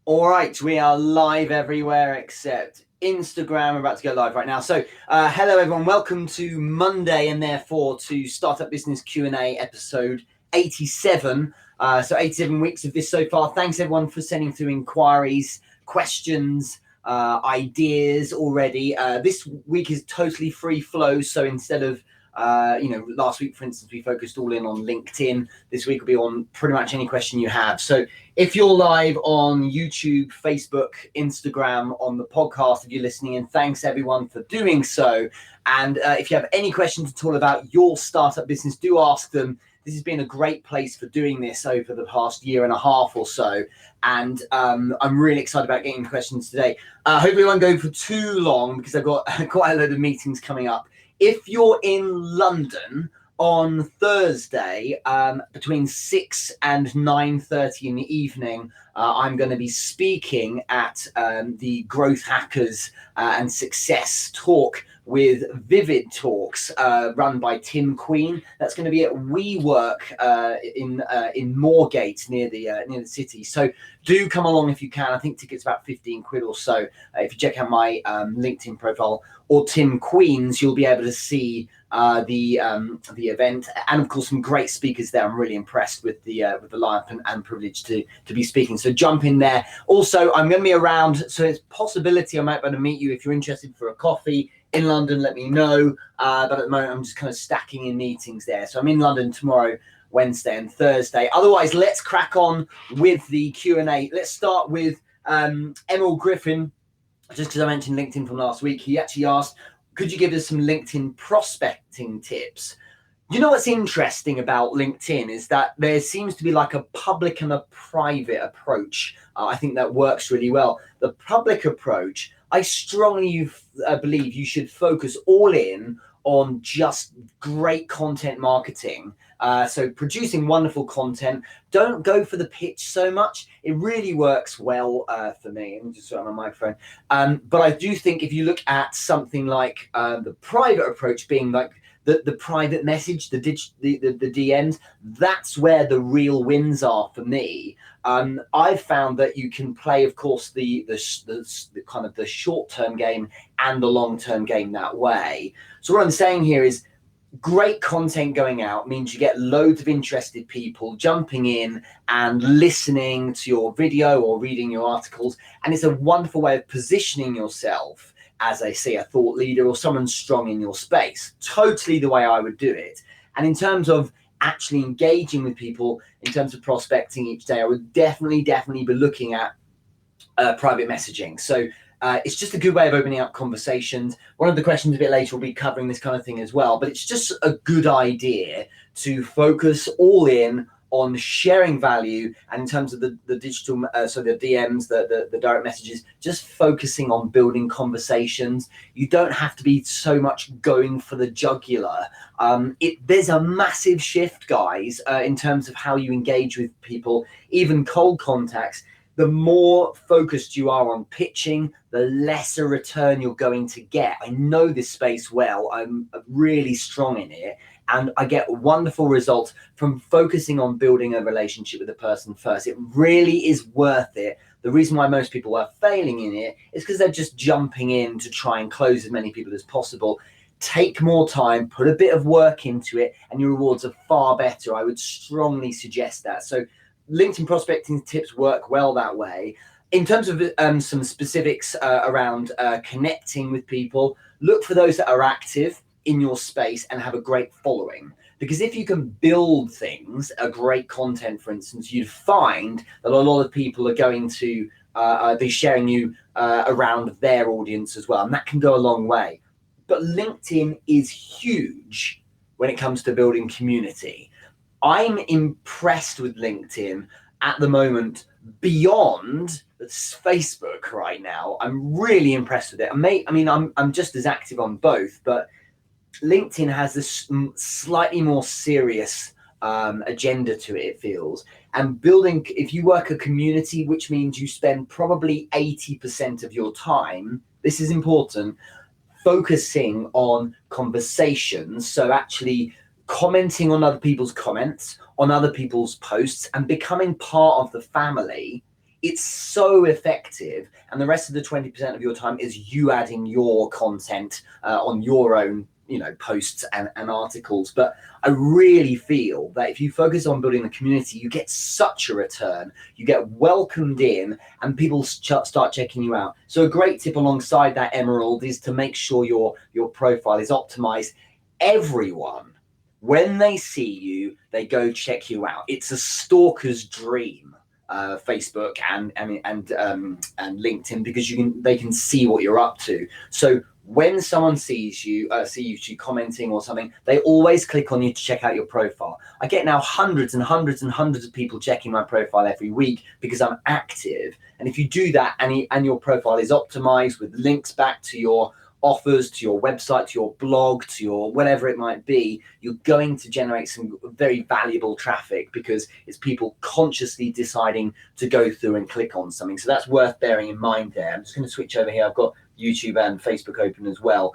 All right, we are live everywhere except Instagram. We're about to go live right now. So, hello everyone. Welcome to Monday, and therefore to Startup Business Q&A episode 87. So 87 weeks of this so far. Thanks everyone for sending through inquiries, questions, ideas already. This week is totally free flow. So instead of last week, for instance, we focused all in on LinkedIn. This week will be on pretty much any question you have. So if you're live on YouTube, Facebook, Instagram, on the podcast, if you're listening in, thanks everyone for doing so. And if you have any questions at all about your startup business, do ask them. This has been a great place for doing this over the past year and a half or so. And I'm really excited about getting questions today. Hopefully I won't go for too long because I've got quite a load of meetings coming up. If you're in London on Thursday between 6 and 9:30 in the evening, I'm going to be speaking at the Growth Hackers and Success Talk with Vivid Talks run by Tim Queen. That's going to be at WeWork in Moorgate near the city. So do come along if you can. I think tickets about 15 quid or so. If you check out my LinkedIn profile or Tim Queen's, you'll be able to see the event, and of course some great speakers there. I'm really impressed with the lineup and privileged to be speaking. So jump in there. Also, I'm going to be around, so it's a possibility I might be able to meet you if you're interested for a coffee in London. Let me know. But at the moment, I'm just kind of stacking in meetings there. So I'm in London tomorrow, Wednesday, and Thursday. Otherwise, let's crack on with the Q&A. Let's start with Emil Griffin. Just because I mentioned LinkedIn from last week, he actually asked, could you give us some LinkedIn prospecting tips? You know what's interesting about LinkedIn is that there seems to be like a public and a private approach. I think that works really well. The public approach, I strongly believe you should focus all in on just great content marketing. So producing wonderful content. Don't go for the pitch so much. It really works well for me. I'm just on my microphone. But I do think if you look at something like the private approach being like the private message, the DMs, that's where the real wins are for me. I've found that you can play, of course, the kind of the short-term game and the long-term game that way. So what I'm saying here is great content going out means you get loads of interested people jumping in and listening to your video or reading your articles. And it's a wonderful way of positioning yourself as, I say, a thought leader or someone strong in your space. Totally the way I would do it. And in terms of actually engaging with people, in terms of prospecting each day, I would definitely be looking at private messaging. So it's just a good way of opening up conversations. One of the questions a bit later will be covering this kind of thing as well, but it's just a good idea to focus all in on sharing value. And in terms of the digital, so the DMs, the direct messages, just focusing on building conversations. You don't have to be so much going for the jugular. There's a massive shift, guys, in terms of how you engage with people, even cold contacts. The more focused you are on pitching, the lesser return you're going to get. I know this space well. I'm really strong in it. And I get wonderful results from focusing on building a relationship with the person first. It really is worth it. The reason why most people are failing in it is because they're just jumping in to try and close as many people as possible. Take more time, put a bit of work into it, and your rewards are far better. I would strongly suggest that. So LinkedIn prospecting tips work well that way. In terms of some specifics around connecting with people, look for those that are active in your space and have a great following. Because if you can build things, a great content, for instance, you'd find that a lot of people are going to be sharing you around their audience as well. And that can go a long way. But LinkedIn is huge when it comes to building community. I'm impressed with LinkedIn at the moment beyond Facebook right now. I'm really impressed with it. I'm just as active on both, but LinkedIn has this slightly more serious agenda to it, it feels. And building, if you work a community, which means you spend probably 80% of your time, this is important, focusing on conversations. So actually commenting on other people's comments, on other people's posts, and becoming part of the family it's so effective. And the rest of the 20% of your time is you adding your content on your own, posts and articles. But I really feel that if you focus on building the community, you get such a return. You get welcomed in and people start checking you out. So a great tip alongside that, Emerald, is to make sure your profile is optimized. Everyone, when they see you, they go check you out. It's a stalker's dream. Facebook and LinkedIn, because they can see what you're up to. So when someone sees you commenting or something, they always click on you to check out your profile. I get now hundreds and hundreds and hundreds of people checking my profile every week because I'm active. And if you do that and your profile is optimized with links back to your offers, to your website, to your blog, to your whatever it might be, you're going to generate some very valuable traffic because it's people consciously deciding to go through and click on something. So that's worth bearing in mind there. I'm just going to switch over here. I've got YouTube and Facebook open as well.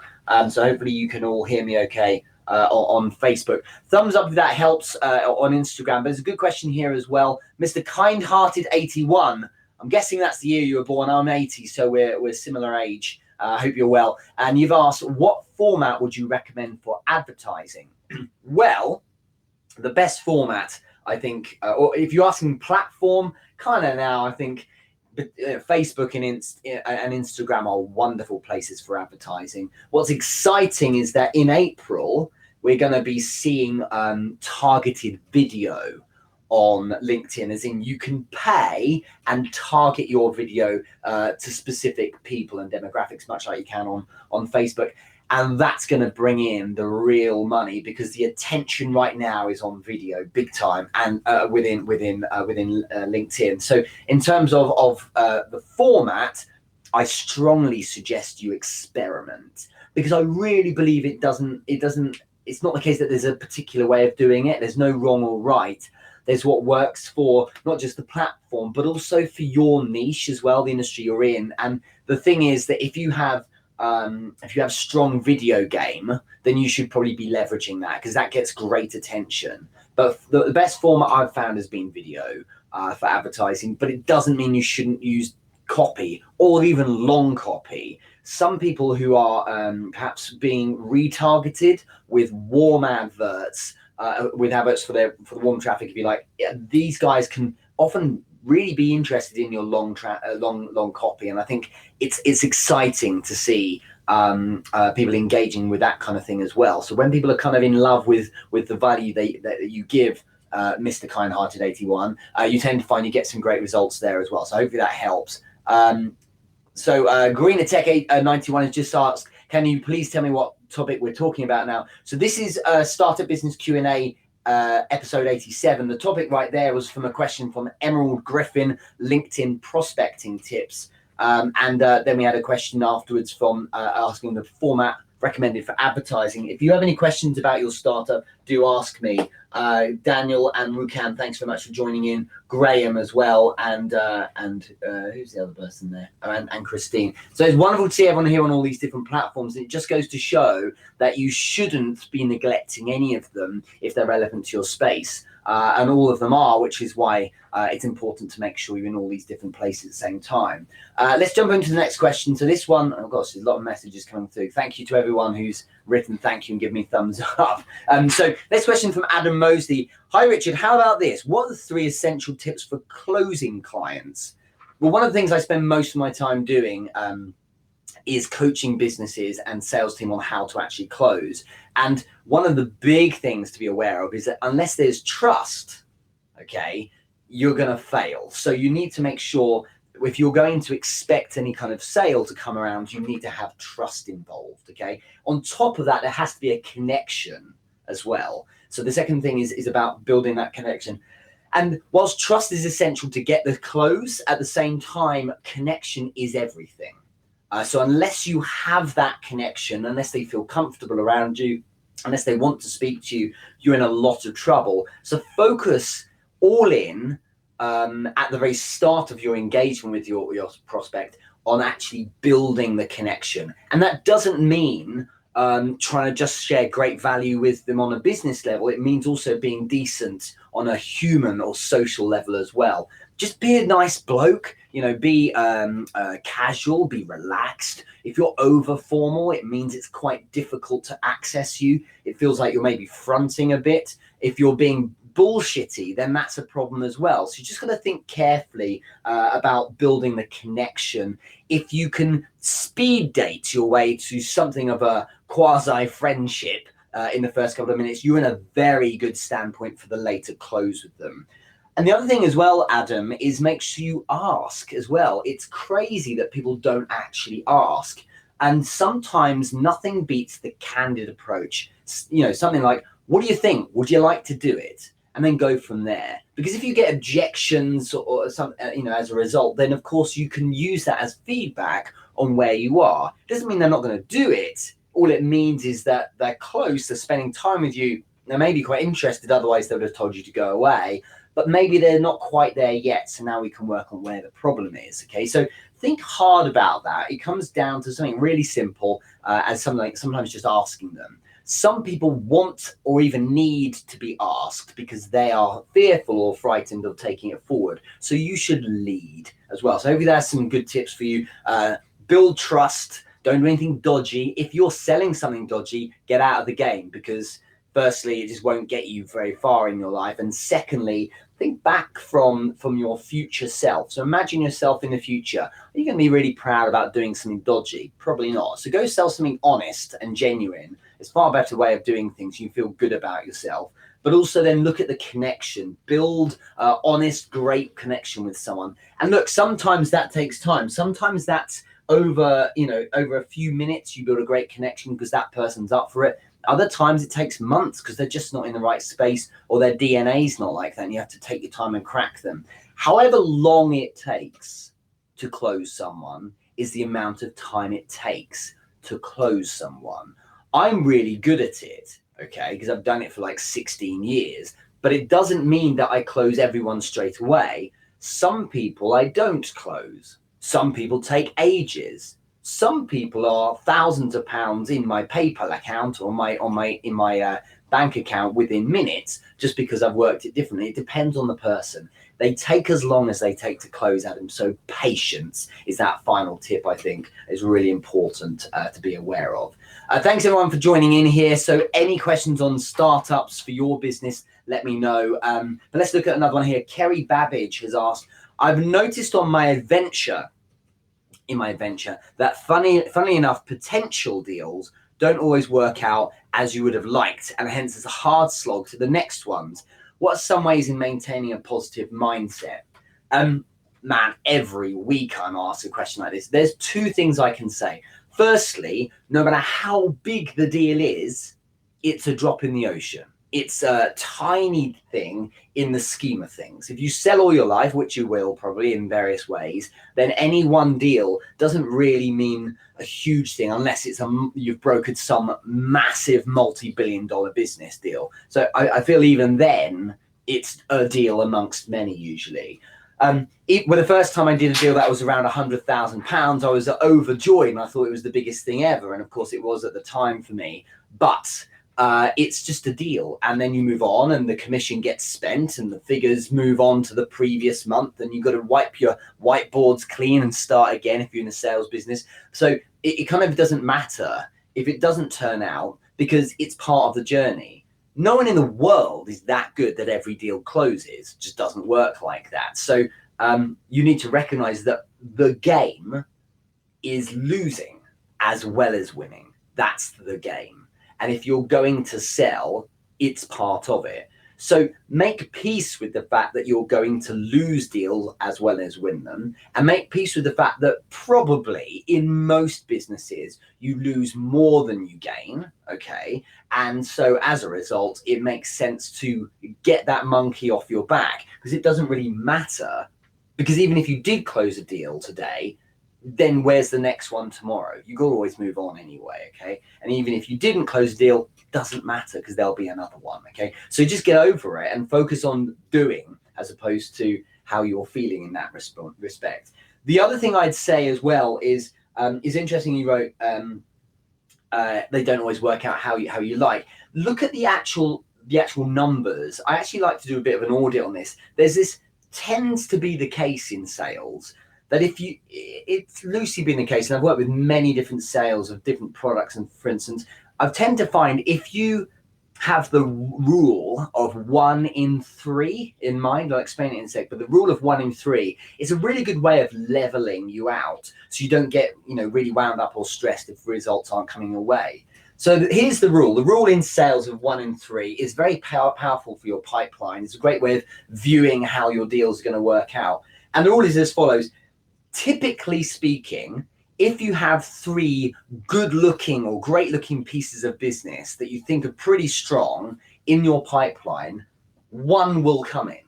So hopefully you can all hear me okay on Facebook. Thumbs up if that helps on Instagram. But there's a good question here as well. Mr. Kindhearted 81. I'm guessing that's the year you were born. I'm 80, so we're similar age. I hope you're well. And you've asked, what format would you recommend for advertising? Well, the best format, I think, or if you're asking platform, kind of now, I think Facebook and Instagram are wonderful places for advertising. What's exciting is that in April, we're going to be seeing targeted video on LinkedIn, as in you can pay and target your video to specific people and demographics, much like you can on Facebook. And that's going to bring in the real money because the attention right now is on video big time and within LinkedIn. So in terms of the format, I strongly suggest you experiment because I really believe it's not the case that there's a particular way of doing it. There's no wrong or right. There's what works for not just the platform, but also for your niche as well, the industry you're in. And the thing is that if you have strong video game, then you should probably be leveraging that because that gets great attention. But the best format I've found has been video for advertising, but it doesn't mean you shouldn't use copy or even long copy. Some people who are perhaps being retargeted with warm adverts, with adverts for the warm traffic, if you like, these guys can often really be interested in your long copy, and I think it's exciting to see people engaging with that kind of thing as well. So when people are kind of in love with the value that you give, Mr. Kindhearted 81, you tend to find you get some great results there as well. So hopefully that helps. So Greener Tech 91 has just asked, can you please tell me what topic we're talking about now? So this is Startup Business Q&A episode 87. The topic right there was from a question from Emerald Griffin, LinkedIn prospecting tips. And then we had a question afterwards from asking the format recommended for advertising. If you have any questions about your startup, do ask me. Daniel and Rukan, thanks very much for joining in. Graham as well, and who's the other person there? And Christine. So it's wonderful to see everyone here on all these different platforms. It just goes to show that you shouldn't be neglecting any of them if they're relevant to your space. And all of them are, which is why it's important to make sure you're in all these different places at the same time. Let's jump into the next question. So this one, oh gosh, there's a lot of messages coming through. Thank you to everyone who's written thank you and given me thumbs up. So next question from Adam Mosley. Hi, Richard. How about this? What are the 3 essential tips for closing clients? Well, one of the things I spend most of my time doing is coaching businesses and sales team on how to actually close. And one of the big things to be aware of is that unless there's trust, okay, you're going to fail. So you need to make sure if you're going to expect any kind of sale to come around, you need to have trust involved, okay? On top of that, there has to be a connection as well. So the second thing is about building that connection. And whilst trust is essential to get the close, at the same time, connection is everything. So unless you have that connection, unless they feel comfortable around you, unless they want to speak to you, you're in a lot of trouble. So focus all in at the very start of your engagement with your prospect on actually building the connection. And that doesn't mean trying to just share great value with them on a business level. It means also being decent on a human or social level as well. just be a nice bloke, be casual, be relaxed. If you're over formal, it means it's quite difficult to access you. It feels like you're maybe fronting a bit. If you're being bullshitty, then that's a problem as well. So you just got to think carefully about building the connection. If you can speed date your way to something of a quasi friendship in the first couple of minutes, you're in a very good standpoint for the later close with them. And the other thing as well, Adam, is make sure you ask as well. It's crazy that people don't actually ask. And sometimes nothing beats the candid approach. Something like, what do you think? Would you like to do it? And then go from there. Because if you get objections or some, as a result, then of course you can use that as feedback on where you are. It doesn't mean they're not going to do it. All it means is that they're close, they're spending time with you. They may be quite interested, otherwise they would have told you to go away. But maybe they're not quite there yet. So now we can work on where the problem is. Okay, so think hard about that. It comes down to something really simple as sometimes just asking them. Some people want or even need to be asked because they are fearful or frightened of taking it forward. So you should lead as well. So hopefully that's some good tips for you. Build trust. Don't do anything dodgy. If you're selling something dodgy, get out of the game, because firstly, it just won't get you very far in your life. And secondly, think back from your future self. So imagine yourself in the future. Are you going to be really proud about doing something dodgy? Probably not. So go sell something honest and genuine. It's a far better way of doing things. You feel good about yourself. But also then look at the connection. Build honest, great connection with someone. And look, sometimes that takes time. Sometimes that's over a few minutes, you build a great connection because that person's up for it. Other times it takes months because they're just not in the right space, or their DNA's not like that, and you have to take your time and crack them. However long it takes to close someone is the amount of time it takes to close someone. I'm really good at it, okay, because I've done it for like 16 years, but it doesn't mean that I close everyone straight away. Some people I don't close. Some people take ages. Some people are thousands of pounds in my PayPal account or in my bank account within minutes, just because I've worked it differently. It depends on the person. They take as long as they take to close, Adam. So patience is that final tip, I think, is really important to be aware of. Thanks everyone for joining in here. So any questions on startups for your business, let me know. But let's look at another one here. Kerry Babbage has asked, I've noticed in my adventure that funnily enough, potential deals don't always work out as you would have liked, and hence it's a hard slog to the next ones. What are some ways in maintaining a positive mindset? Man, every week I'm asked a question like this. There's two things I can say. Firstly, no matter how big the deal is, it's a drop in the ocean. It's a tiny thing in the scheme of things. If you sell all your life, which you will probably in various ways, then any one deal doesn't really mean a huge thing unless you've brokered some massive multi-billion-dollar business deal. So I feel even then it's a deal amongst many usually. The first time I did a deal that was around £100,000, I was overjoyed and I thought it was the biggest thing ever. And of course it was at the time for me, but it's just a deal, and then you move on and the commission gets spent and the figures move on to the previous month, and you've got to wipe your whiteboards clean and start again if you're in a sales business. So it kind of doesn't matter if it doesn't turn out, because it's part of the journey. No one in the world is that good that every deal closes. It just doesn't work like that. So you need to recognize that the game is losing as well as winning. That's the game. And if you're going to sell, it's part of it. So make peace with the fact that you're going to lose deals as well as win them, and make peace with the fact that probably in most businesses, you lose more than you gain, okay? And so as a result, it makes sense to get that monkey off your back, because it doesn't really matter, because even if you did close a deal today, then where's the next one tomorrow? You can always move on anyway, okay? And even if you didn't close a deal, it doesn't matter, because there'll be another one, okay? So just get over it and focus on doing as opposed to how you're feeling in that respect. The other thing I'd say as well is interesting. You wrote they don't always work out how you like. Look at the actual numbers. I actually like to do a bit of an audit on this. There's this tends to be the case in sales that it's loosely been the case, and I've worked with many different sales of different products, and for instance, I've tend to find if you have the rule of 1 in 3 in mind, I'll explain it in a sec, but the rule of 1 in 3 is a really good way of leveling you out so you don't get, really wound up or stressed if results aren't coming your way. So here's the rule. The rule in sales of 1 in 3 is very powerful for your pipeline. It's a great way of viewing how your deals are going to work out. And the rule is as follows. Typically speaking, if you have 3 good looking or great looking pieces of business that you think are pretty strong in your pipeline, 1 will come in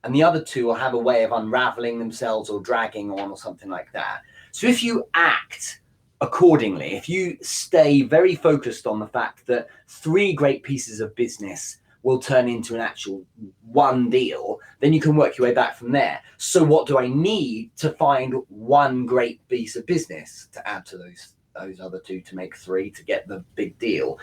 and the other 2 will have a way of unraveling themselves or dragging on or something like that. So if you act accordingly, if you stay very focused on the fact that 3 great pieces of business will turn into an actual 1 deal, then you can work your way back from there. So what do I need to find 1 great piece of business to add to those other 2 to make 3 to get the big deal?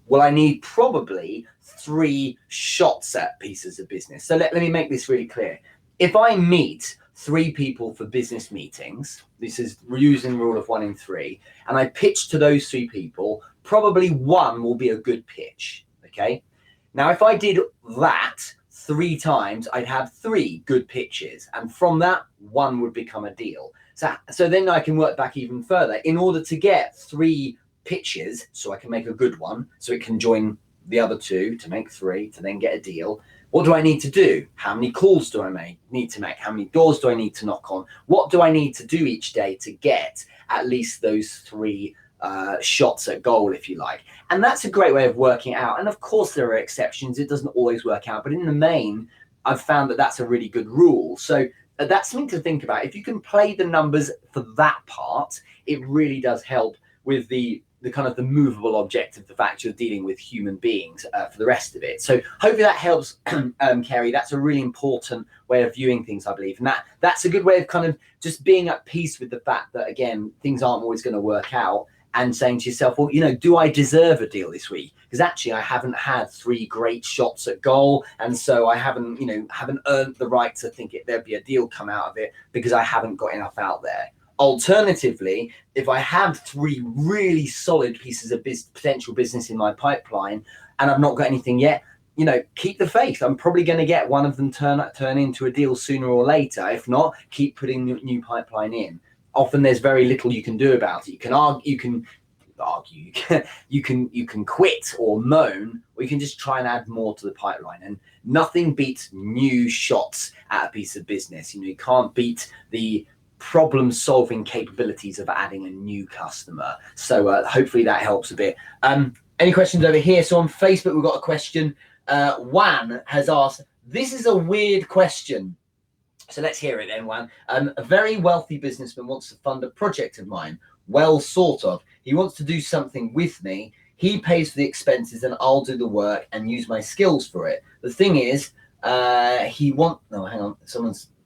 Well, I need probably 3 shots at pieces of business. So let me make this really clear. If I meet 3 people for business meetings, this is using the rule of 1 in 3, and I pitch to those 3 people, probably 1 will be a good pitch, okay? Now, if I did that 3 times, I'd have 3 good pitches. And from that, 1 would become a deal. So then I can work back even further. In order to get 3 pitches, so I can make a good one, so it can join the other 2 to make 3, to then get a deal, what do I need to do? How many calls do I need to make? How many doors do I need to knock on? What do I need to do each day to get at least those 3 shots at goal, if you like? And that's a great way of working it out. And of course there are exceptions. It doesn't always work out, but in the main, I've found that that's a really good rule. So that's something to think about. If you can play the numbers for that part, it really does help with the kind of the movable object of the fact you're dealing with human beings for the rest of it. So hopefully that helps, Kerry. That's a really important way of viewing things, I believe. And that's a good way of kind of just being at peace with the fact that, again, things aren't always going to work out, and saying to yourself, well, do I deserve a deal this week? Because actually I haven't had 3 great shots at goal. And so I haven't earned the right to think there'd be a deal come out of it because I haven't got enough out there. Alternatively, if I have 3 really solid pieces of potential business in my pipeline and I've not got anything yet, keep the faith. I'm probably going to get one of them turn into a deal sooner or later. If not, keep putting new pipeline in. Often there's very little you can do about it. You can argue, you can quit or moan, or you can just try and add more to the pipeline. And nothing beats new shots at a piece of business. You can't beat the problem-solving capabilities of adding a new customer. So hopefully that helps a bit. Any questions over here? So on Facebook, we've got a question. Juan has asked, this is a weird question. So let's hear it then, Juan. A very wealthy businessman wants to fund a project of mine. Well, sort of. He wants to do something with me. He pays for the expenses and I'll do the work and use my skills for it. The thing is, someone's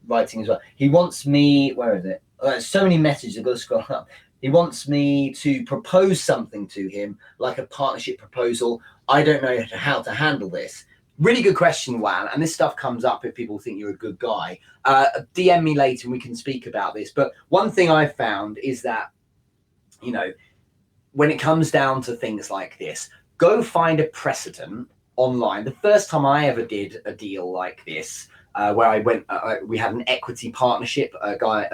writing as well. He wants me, where is it? There's so many messages, I've got to scroll up. He wants me to propose something to him, like a partnership proposal. I don't know how to handle this. Really good question, Juan. And this stuff comes up if people think you're a good guy. DM me later and we can speak about this. But one thing I've found is that, when it comes down to things like this, go find a precedent online. The first time I ever did a deal like this, where I went, we had an equity partnership, a guy,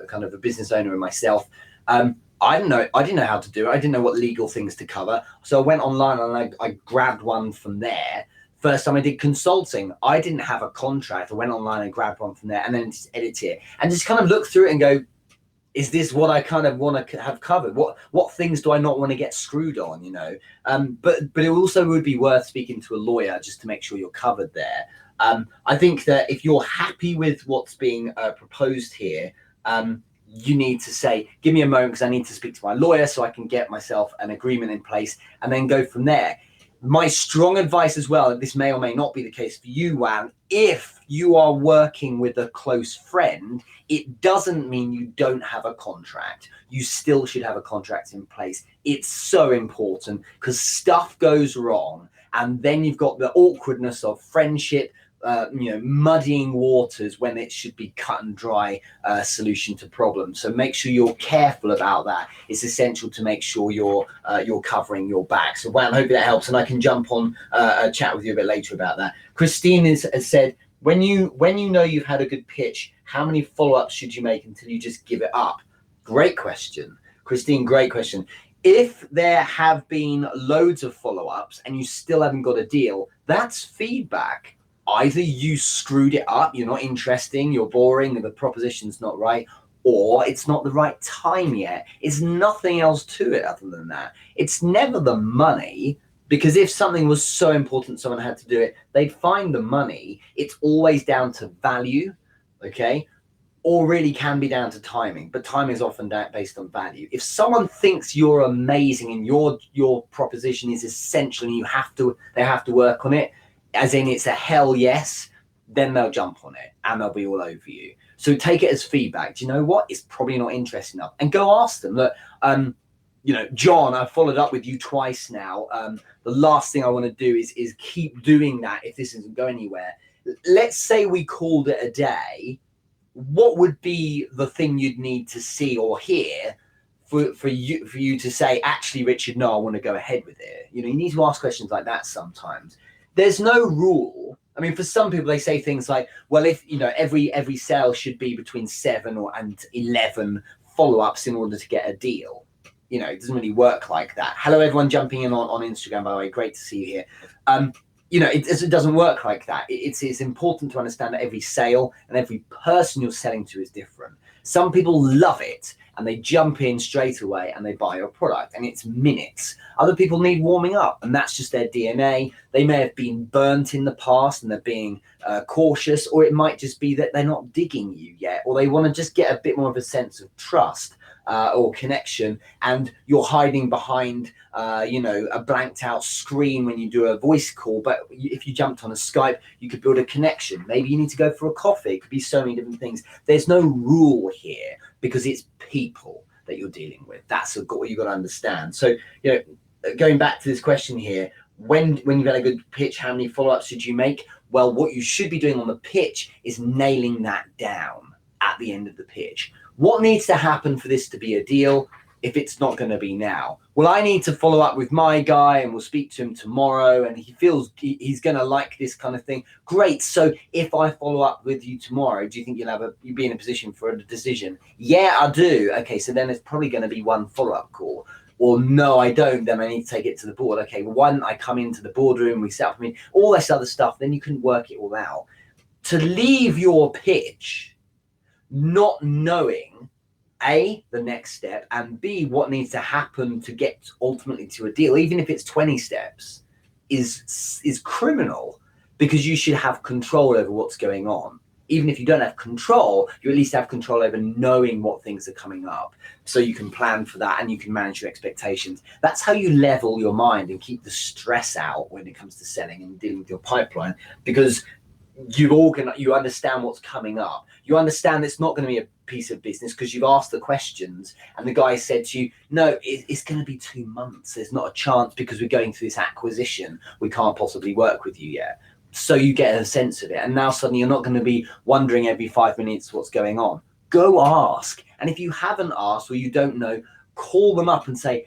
kind of a business owner and myself. I didn't know how to do it. I didn't know what legal things to cover. So I went online and I grabbed one from there. First time I did consulting, I didn't have a contract. I went online and grabbed one from there and then just edit it and just kind of look through it and go, is this what I kind of want to have covered? What things do I not want to get screwed on, But it also would be worth speaking to a lawyer just to make sure you're covered there. I think that if you're happy with what's being proposed here, you need to say, give me a moment because I need to speak to my lawyer so I can get myself an agreement in place and then go from there. My strong advice as well, this may or may not be the case for you, Juan, if you are working with a close friend, it doesn't mean you don't have a contract. You still should have a contract in place. It's so important because stuff goes wrong and then you've got the awkwardness of friendship muddying waters when it should be cut and dry solution to problems. So make sure you're careful about that. It's essential to make sure you're covering your back. So well, I hope that helps, and I can jump on a chat with you a bit later about that. Christine has said, when you know you've had a good pitch, how many follow-ups should you make until you just give it up? Great question, Christine. Great question. If there have been loads of follow-ups and you still haven't got a deal, that's feedback. Either you screwed it up, you're not interesting, you're boring, the proposition's not right, or it's not the right time yet. It's nothing else to it other than that. It's never the money, because if something was so important someone had to do it, they'd find the money. It's always down to value, okay? Or really can be down to timing, but timing is often based on value. If someone thinks you're amazing and your proposition is essential and they have to work on it, as in it's a hell yes, then they'll jump on it and they'll be all over you. So take it as feedback. Do you know what? It's probably not interesting enough. And go ask them, look, John, I've followed up with you twice now. The last thing I want to do is keep doing that if this isn't going anywhere. Let's say we called it a day. What would be the thing you'd need to see or hear for you to say, actually, Richard, no, I want to go ahead with it? You need to ask questions like that sometimes. There's no rule. I mean, for some people, they say things like, well, if every sale should be between 7 and 11 follow-ups in order to get a deal. It doesn't really work like that. Hello, everyone jumping in on Instagram, by the way. Great to see you here. It doesn't work like that. It's important to understand that every sale and every person you're selling to is different. Some people love it and they jump in straight away and they buy your product and it's minutes. Other people need warming up and that's just their DNA. They may have been burnt in the past and they're being cautious, or it might just be that they're not digging you yet, or they want to just get a bit more of a sense of trust. Or connection, and you're hiding behind, a blanked out screen when you do a voice call. But if you jumped on a Skype, you could build a connection. Maybe you need to go for a coffee. It could be so many different things. There's no rule here because it's people that you're dealing with. That's what you've got to understand. So, going back to this question here, when you've had a good pitch, how many follow-ups should you make? Well, what you should be doing on the pitch is nailing that down at the end of the pitch. What needs to happen for this to be a deal if it's not going to be now? Well, I need to follow up with my guy and we'll speak to him tomorrow and he feels he's going to like this kind of thing. Great. So if I follow up with you tomorrow, do you think you'll be in a position for a decision? Yeah, I do. Okay, so then it's probably going to be one follow-up call. Or no, I don't. Then I need to take it to the board. Okay, well, I come into the boardroom, we set up all this other stuff. Then you can work it all out. To leave your pitch not knowing A, the next step, and B, what needs to happen to get ultimately to a deal, even if it's 20 steps, is criminal, because you should have control over what's going on. Even if you don't have control, you at least have control over knowing what things are coming up, so you can plan for that and you can manage your expectations. That's how you level your mind and keep the stress out when it comes to selling and dealing with your pipeline, because you understand what's coming up. You understand it's not going to be a piece of business because you've asked the questions and the guy said to you, no, it's going to be 2 months. There's not a chance because we're going through this acquisition. We can't possibly work with you yet. So you get a sense of it. And now suddenly you're not going to be wondering every 5 minutes what's going on. Go ask. And if you haven't asked or you don't know, call them up and say,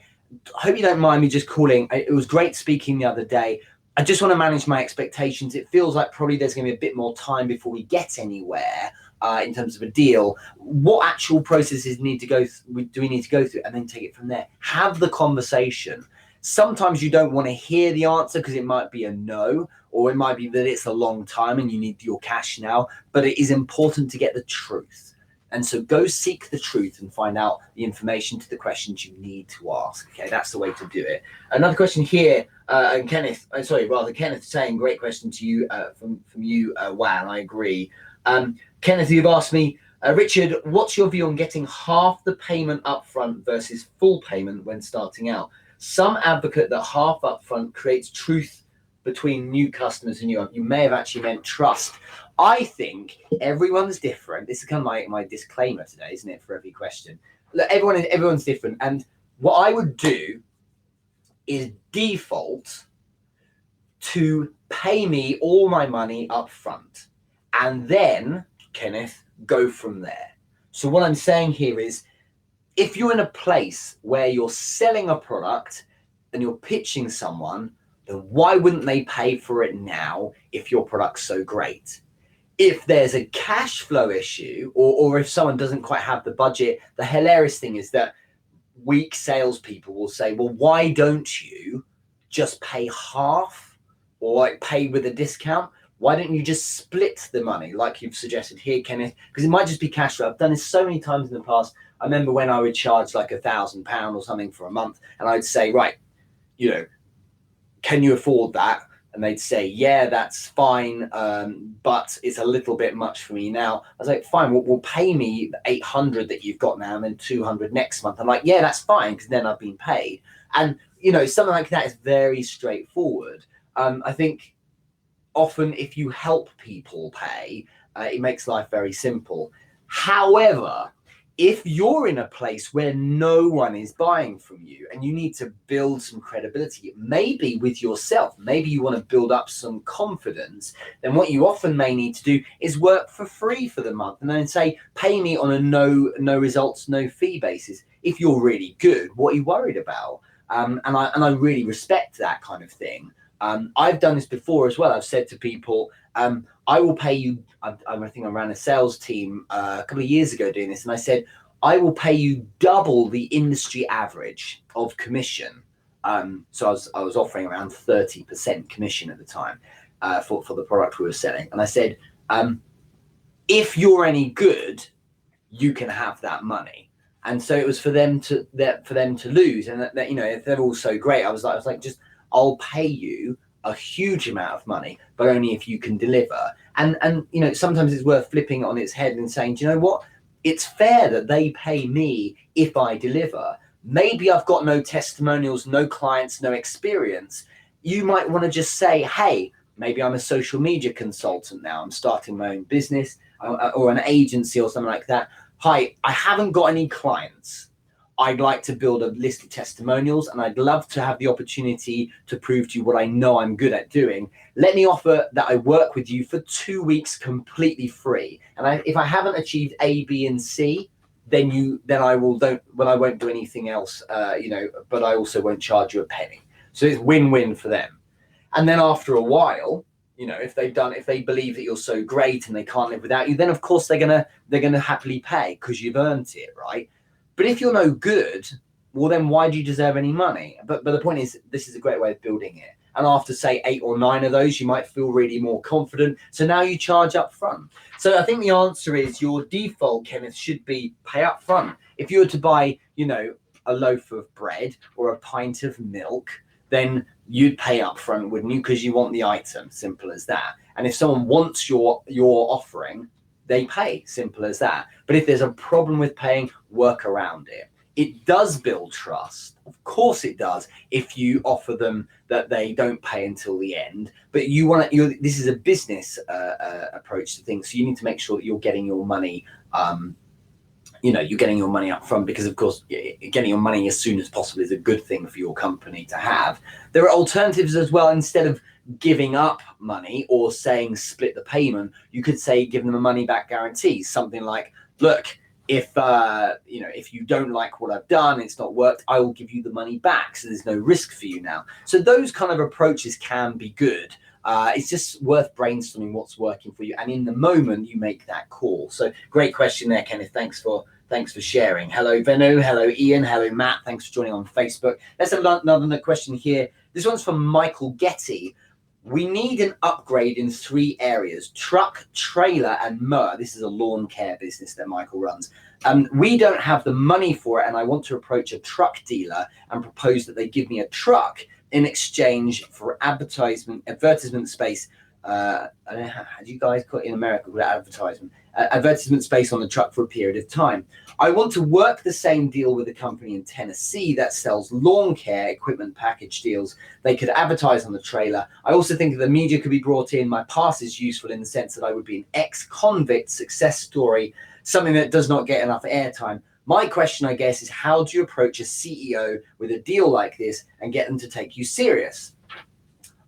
I hope you don't mind me just calling. It was great speaking the other day. I just want to manage my expectations. It feels like probably there's going to be a bit more time before we get anywhere in terms of a deal. What actual processes do we need to go through? And then take it from there. Have the conversation. Sometimes you don't want to hear the answer because it might be a no, or it might be that it's a long time and you need your cash now. But it is important to get the truth. And so go seek the truth and find out the information to the questions you need to ask. Okay, that's the way to do it. Another question here, and Kenneth saying, great question to you from you, Wan, I agree. Kenneth, you've asked me, Richard, what's your view on getting half the payment upfront versus full payment when starting out? Some advocate that half upfront creates truth between new customers and you may have actually meant trust. I think everyone's different. This is kind of my disclaimer today, isn't it, for every question? Look, everyone's different. And what I would do is default to pay me all my money up front, and then, Kenneth, go from there. So what I'm saying here is, if you're in a place where you're selling a product and you're pitching someone, then why wouldn't they pay for it now if your product's so great? If there's a cash flow issue, or if someone doesn't quite have the budget, the hilarious thing is that weak salespeople will say, well, why don't you just pay half or like pay with a discount? Why don't you just split the money like you've suggested here, Kenneth? Because it might just be cash flow. I've done this so many times in the past. I remember when I would charge like £1,000 or something for a month, and I'd say, right, can you afford that? And they'd say, yeah, that's fine, but it's a little bit much for me now. I was like, fine, we'll pay me the 800 that you've got now and then 200 next month. I'm like, yeah, that's fine, because then I've been paid. And, something like that is very straightforward. I think often if you help people pay, it makes life very simple. However, if you're in a place where no one is buying from you and you need to build some credibility, maybe with yourself, maybe you want to build up some confidence, then what you often may need to do is work for free for the month and then say, pay me on a no results, no fee basis. If you're really good, what are you worried about? And I really respect that kind of thing. I've done this before as well. I've said to people, I will pay you. I think I ran a sales team a couple of years ago doing this, and I said, I will pay you double the industry average of commission. So I was offering around 30% commission at the time for the product we were selling, and I said, if you're any good, you can have that money. And so it was for them to lose, and that if they're all so great, I was like, just I'll pay you a huge amount of money, but only if you can deliver. And sometimes it's worth flipping it on its head and saying, do you know what? It's fair that they pay me if I deliver. Maybe I've got no testimonials, no clients, no experience. You might want to just say, hey, maybe I'm a social media consultant now. I'm starting my own business or an agency or something like that. Hi, I haven't got any clients. I'd like to build a list of testimonials, and I'd love to have the opportunity to prove to you what I know I'm good at doing. Let me offer that I work with you for 2 weeks completely free. And if I haven't achieved A, B, and C, then I won't do anything else, but I also won't charge you a penny. So it's win-win for them. And then after a while, if they believe that you're so great and they can't live without you, then of course they're gonna happily pay because you've earned it, right? But if you're no good, well, then why do you deserve any money? But the point is, this is a great way of building it. And after, say, 8 or 9 of those, you might feel really more confident. So now you charge up front. So I think the answer is your default, Kenneth, should be pay up front. If you were to buy, a loaf of bread or a pint of milk, then you'd pay up front, wouldn't you? Because you want the item, simple as that. And if someone wants your offering, they pay, simple as that. But if there's a problem with paying, work around it. It does build trust. Of course it does if you offer them that they don't pay until the end. But this is a business approach to things. So you need to make sure that you're getting your money, you're getting your money up front, because of course getting your money as soon as possible is a good thing for your company to have. There are alternatives as well. Instead of giving up money or saying split the payment, you could say give them a money back guarantee, something like, look, if you don't like what I've done, it's not worked, I will give you the money back, so there's no risk for you now. So those kind of approaches can be good. It's just worth brainstorming what's working for you, and in the moment you make that call. So great question there, Kenneth. Thanks for sharing. Hello Venu, hello Ian, hello Matt, thanks for joining on Facebook. Let's have another question here. This one's from Michael Getty. We need an upgrade in 3 areas: truck, trailer, and mower. This is a lawn care business that Michael runs. We don't have the money for it, and I want to approach a truck dealer and propose that they give me a truck in exchange for advertisement space. I don't know how do you guys call it in America with advertisement space on the truck for a period of time. I want to work the same deal with a company in Tennessee that sells lawn care equipment package deals. They could advertise on the trailer. I also think that the media could be brought in. My past is useful in the sense that I would be an ex-convict success story, something that does not get enough airtime. My question, I guess, is how do you approach a CEO with a deal like this and get them to take you serious?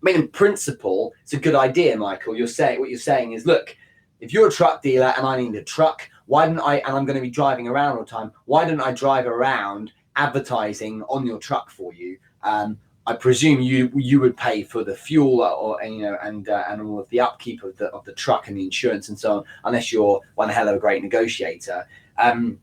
mean, in principle, it's a good idea, Michael. What you're saying is, look, if you're a truck dealer and I need a truck, and I'm going to be driving around all the time, why don't I drive around advertising on your truck for you? I presume you would pay for the fuel and all of the upkeep of the truck and the insurance and so on, unless you're one hell of a great negotiator.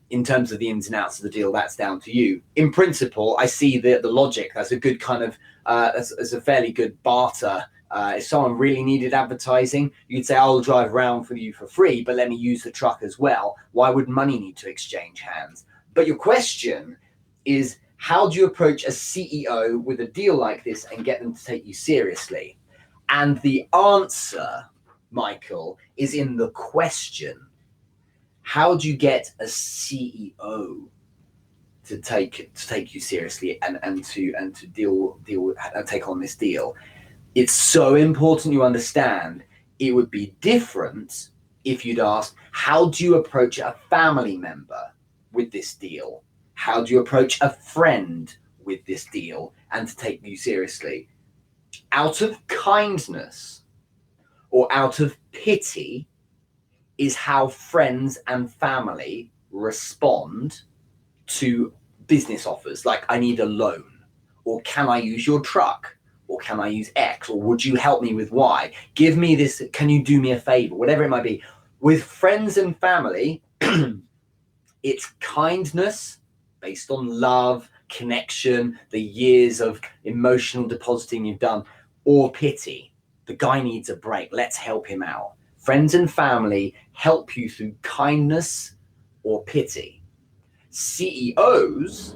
In terms of the ins and outs of the deal, that's down to you. In principle, I see the logic. That's a good kind of that's a fairly good barter. If someone really needed advertising, you'd say, I'll drive around for you for free, but let me use the truck as well. Why would money need to exchange hands? But your question is, how do you approach a CEO with a deal like this and get them to take you seriously? And the answer, Michael, is in the question. How do you get a CEO to take you seriously and to take on this deal? It's so important you understand. It would be different if you'd asked, how do you approach a family member with this deal? How do you approach a friend with this deal and to take you seriously? Out of kindness or out of pity is how friends and family respond to business offers. Like, I need a loan, or can I use your truck, or can I use X, or would you help me with Y? Give me this, can you do me a favor? Whatever it might be. With friends and family, it's kindness based on love, connection, the years of emotional depositing you've done, or pity. The guy needs a break. Let's help him out. Friends and family help you through kindness or pity. CEOs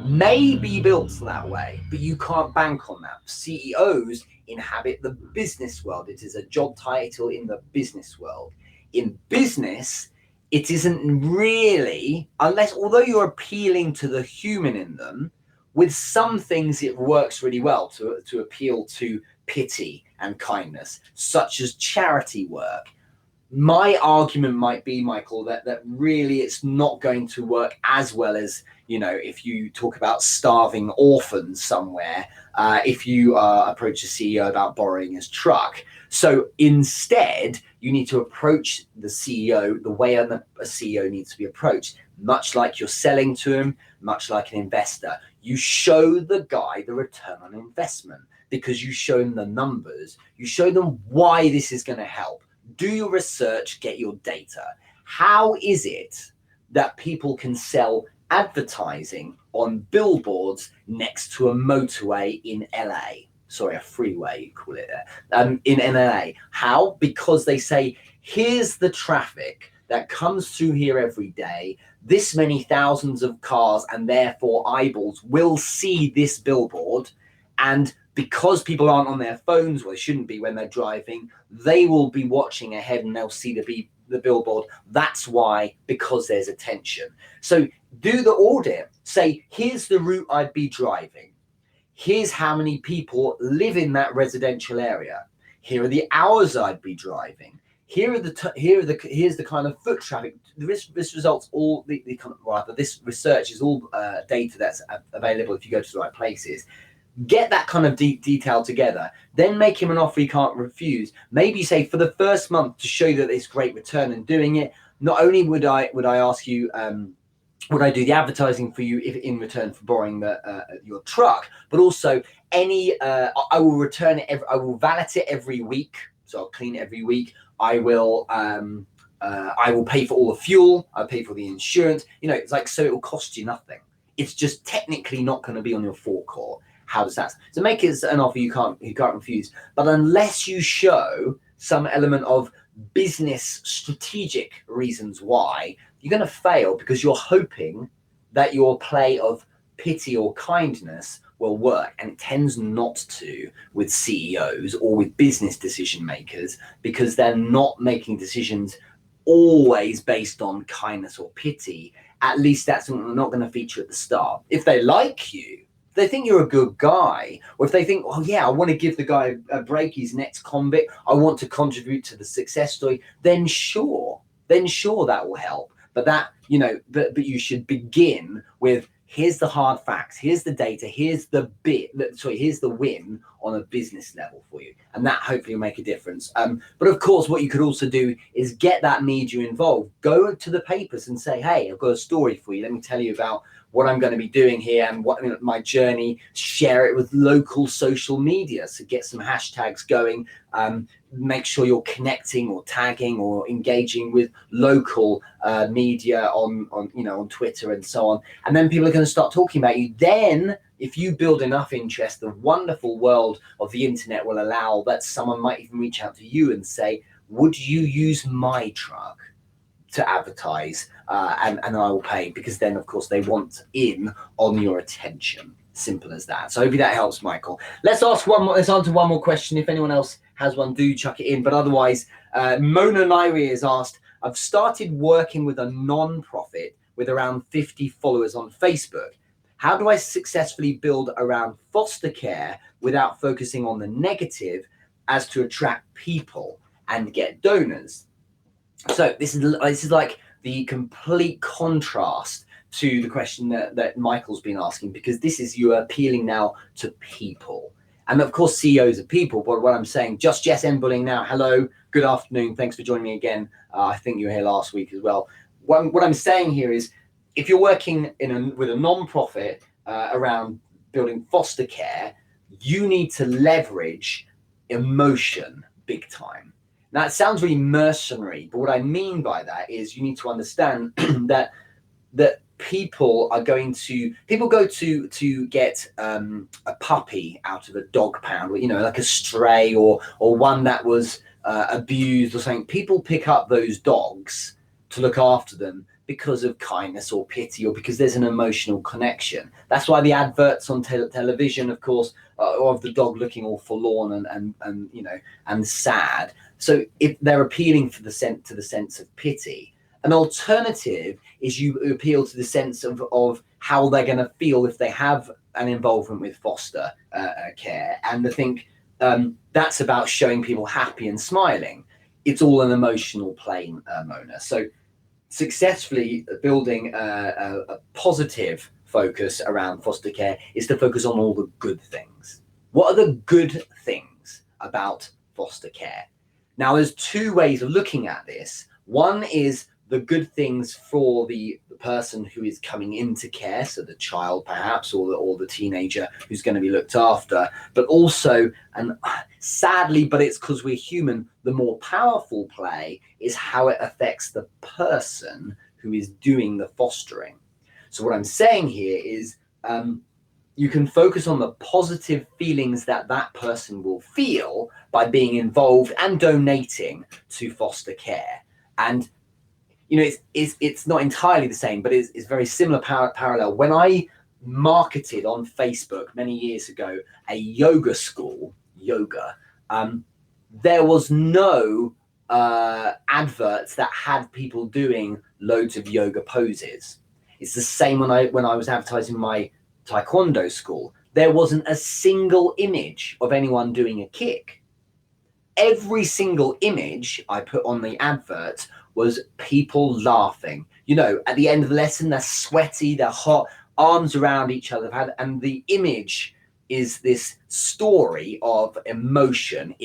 may be built that way, but you can't bank on that. CEOs inhabit the business world. It is a job title in the business world. In business, it isn't really, although you're appealing to the human in them, with some things it works really well to appeal to pity and kindness, such as charity work. My argument might be, Michael, that really it's not going to work as well as, if you talk about starving orphans somewhere, if you approach a CEO about borrowing his truck. So instead, you need to approach the CEO the way a CEO needs to be approached, much like you're selling to him, much like an investor. You show the guy the return on investment because you show him the numbers. You show them why this is going to help. Do your research, get your data. How is it that people can sell advertising on billboards next to a motorway in LA? Sorry, a freeway, you call it there, in LA. How? Because they say, here's the traffic that comes through here every day, this many thousands of cars, and therefore eyeballs will see this billboard. And because people aren't on their phones, well, they shouldn't be when they're driving, they will be watching ahead and they'll see the billboard. That's why, because there's attention. So do the audit. Say, here's the route I'd be driving. Here's how many people live in that residential area. Here are the hours I'd be driving. Here's the kind of foot traffic. This results all this research is all data that's available if you go to the right places. Get that kind of detail together, then make him an offer he can't refuse. Maybe say, for the first month, to show you that there's great return in doing it, not only would I ask you, would I do the advertising for you if in return for borrowing your truck, but also I will return it. I will valet it every week, so I'll clean it every week. I will pay for all the fuel. I'll pay for the insurance. It's like, so it will cost you nothing. It's just technically not going to be on your forecourt. How does that? So make it an offer you can't refuse. But unless you show some element of business strategic reasons why, you're going to fail, because you're hoping that your play of pity or kindness will work, and it tends not to with CEOs or with business decision makers, because they're not making decisions always based on kindness or pity. At least that's not going to feature at the start. If they like you, if they think you're a good guy, or if they think, oh yeah, I want to give the guy a break, he's an ex-convict, I want to contribute to the success story, then sure that will help. But but you should begin with, here's the hard facts, here's the data, here's the here's the win on a business level for you. And that hopefully will make a difference. But of course, what you could also do is get that media involved. Go to the papers and say, hey, I've got a story for you. Let me tell you about what I'm going to be doing here and what my journey. Share it with local social media. So get some hashtags going. Make sure you're connecting or tagging or engaging with local media on Twitter and so on. And then people are going to start talking about you. Then if you build enough interest, the wonderful world of the internet will allow that someone might even reach out to you and say, would you use my truck to advertise? And I will pay, because then of course they want in on your attention. Simple as that. So hopefully that helps, Michael. Let's answer one more question. If anyone else has one, do chuck it in. But otherwise, Mona Nairi has asked, I've started working with a non-profit with around 50 followers on Facebook. How do I successfully build around foster care without focusing on the negative as to attract people and get donors? So this is like the complete contrast to the question that Michael's been asking, because this is you appealing now to people. And of course, CEOs are people, but what I'm saying, Just Jess Embulling now, hello, good afternoon, thanks for joining me again. I think you were here last week as well. What I'm saying here is, if you're working with a non-profit around building foster care, you need to leverage emotion big time. Now, it sounds really mercenary, but what I mean by that is you need to understand that people go to get a puppy out of a dog pound, like a stray or one that was abused or something. People pick up those dogs to look after them because of kindness or pity, or because there's an emotional connection. That's why the adverts on television, of course, of the dog looking all forlorn and sad. So if they're appealing to the sense of pity. An alternative is you appeal to the sense of how they're going to feel if they have an involvement with foster care. And I think that's about showing people happy and smiling. It's all an emotional plane, Mona. So successfully building a positive focus around foster care is to focus on all the good things. What are the good things about foster care? Now, there's two ways of looking at this. One is the good things for the person who is coming into care, so the child perhaps, or the teenager who's going to be looked after, but also, and sadly, but it's because we're human, the more powerful play is how it affects the person who is doing the fostering. So what I'm saying here is you can focus on the positive feelings that person will feel by being involved and donating to foster care. And it's not entirely the same, but it's very similar parallel. When I marketed on Facebook many years ago a yoga school, there was no adverts that had people doing loads of yoga poses. It's the same when I was advertising my Taekwondo school. There wasn't a single image of anyone doing a kick. Every single image I put on the advert was people laughing. At the end of the lesson, they're sweaty, they're hot, arms around each other. And the image is this story of emotion.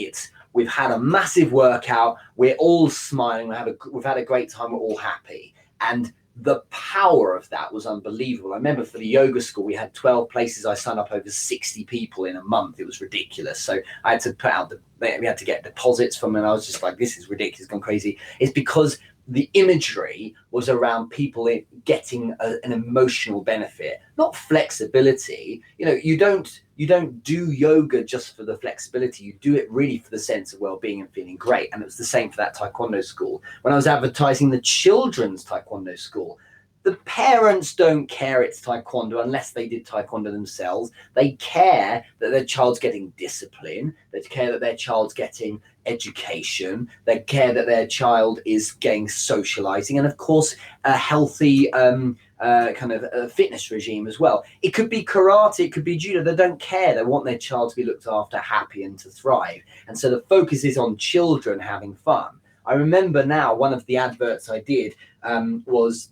We've had a massive workout, we're all smiling, we've had a great time, we're all happy. And the power of that was unbelievable. I remember for the yoga school, we had 12 places. I signed up over 60 people in a month. It was ridiculous. So I had to put out we had to get deposits from them. And I was just like, this is ridiculous, gone crazy. It's because the imagery was around people getting an emotional benefit, not flexibility. You don't do yoga just for the flexibility. You do it really for the sense of well-being and feeling great. And it was the same for that Taekwondo school. When I was advertising the children's Taekwondo school, the parents don't care it's Taekwondo unless they did Taekwondo themselves. They care that their child's getting discipline. They care that their child's getting education. They care that their child is getting socializing. And of course, a healthy fitness regime as well. It could be karate, it could be judo. They don't care. They want their child to be looked after, happy, and to thrive. And so the focus is on children having fun. I remember now one of the adverts I did was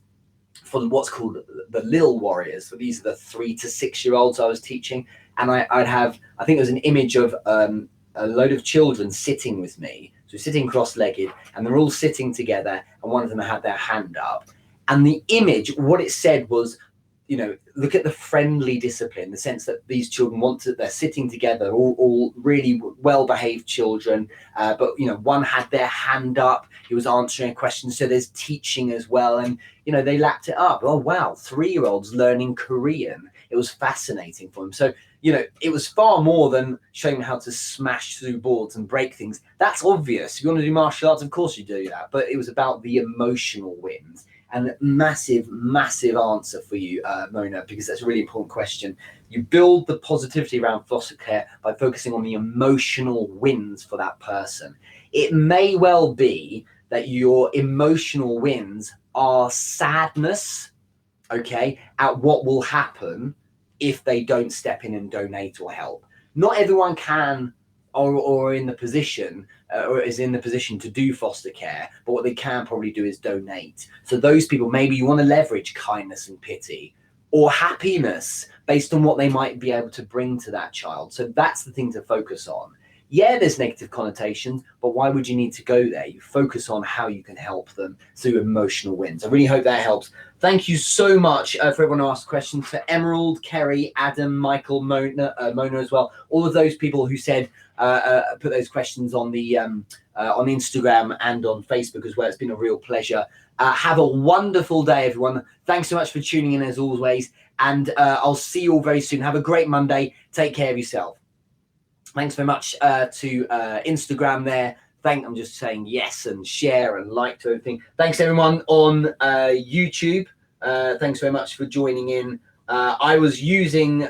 for what's called the Lil Warriors. So these are the 3 to 6 year olds I was teaching, and I'd have, I think it was an image of a load of children sitting with me, so sitting cross-legged, and they're all sitting together, and one of them had their hand up, and the image, what it said was, you know, look at the friendly discipline, the sense that these children they're sitting together, all really well-behaved children, but, you know, one had their hand up, he was answering a question, so there's teaching as well, and, you know, they lapped it up. Oh, wow, 3-year-olds learning Korean. It was fascinating for them. So, you know, it was far more than showing them how to smash through boards and break things. That's obvious. If you want to do martial arts, of course you do that, but it was about the emotional wins. And massive, massive answer for you, Mona, because that's a really important question. You build the positivity around foster care by focusing on the emotional wins for that person. It may well be that your emotional wins are sadness, okay, at what will happen if they don't step in and donate or help. Not everyone can or in the position or is in the position to do foster care, but what they can probably do is donate. So those people, maybe you want to leverage kindness and pity or happiness based on what they might be able to bring to that child. So that's the thing to focus on. Yeah, there's negative connotations, but why would you need to go there? You focus on how you can help them through emotional wins. I really hope that helps. Thank you so much for everyone who asked questions. For Emerald, Kerry, Adam, Michael, Mona as well. All of those people who said, put those questions on the on Instagram and on Facebook as well. It's been a real pleasure. Have a wonderful day, everyone. Thanks so much for tuning in as always. And I'll see you all very soon. Have a great Monday. Take care of yourself. Thanks very much to Instagram there. I'm just saying yes and share and like to everything. Thanks everyone on YouTube. Thanks very much for joining in. I was using